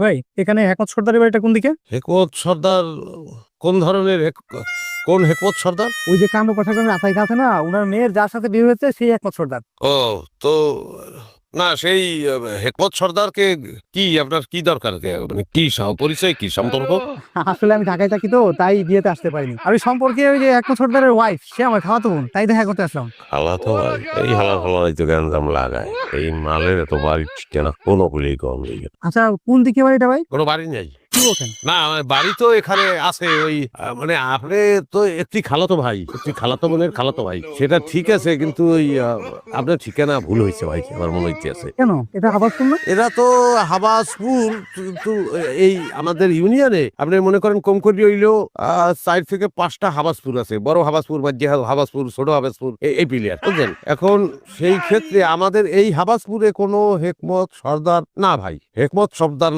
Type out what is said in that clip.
ভাই এখানে হেকমত সর্দারের বাড়িটা কোন দিকে? হেকমত সর্দার কোন ধরনের কোন হেকমত সর্দার? ওই যে কান্ড পাঠাগারের আতাই আছে না, ওনার মেয়ের যার সাথে বিয়ে হয়েছে সেই হেকমত সর্দার। ও, তো না সেই হেকমত সর্দারকে কি আপনার কি দরকার, মানে কি পরিচয়, কি সম্পর্ক? আসলে আমি ঢাকায় থাকি তো, তাই বিয়েতে আসতে পারিনি। আর ওই সম্পর্কে ওই যে হেকমত সর্দারের ওয়াইফ, সে আমার খাওয়াতো বোন, তাই দেখা করতে আসলাম। হালাতো ভাই, এই হালাই তো গ্যাঞ্জাম লাগায়। এই মালের এত বাড়ি কেনা কোনো বলেই কম নেই। আচ্ছা কোন দিকে বাড়িটা ভাই? কোনো বাড়ি নেই। কি বলছেন? না আমার বাড়ি তো এখানে আছে, ওই মানে আপনি তো একটি খালাতো ভাই, একটি খালাতো বোনের খালাতো ভাই, সেটা ঠিক আছে, কিন্তু ওই আপনার ঠিকানা ভুল হয়েছে ভাই, আমার মনে হইতেছে। কেন, এটা হাবাসপুর না? এরা তো হাবাসপুর, কিন্তু এই আমাদের ইউনিয়নে আপনি মনে করেন কম করে হইলেও 4 থেকে 5টা হাবাসপুর আছে, বড় হাবাসপুর, মাঝে হাবাসপুর, ছোট হাবাসপুর, এই প্লেয়ার বুঝলেন। এখন সেই ক্ষেত্রে আমাদের এই হাবাসপুরে কোনো হেকমত সর্দার না ভাই, হেকমত সর্দার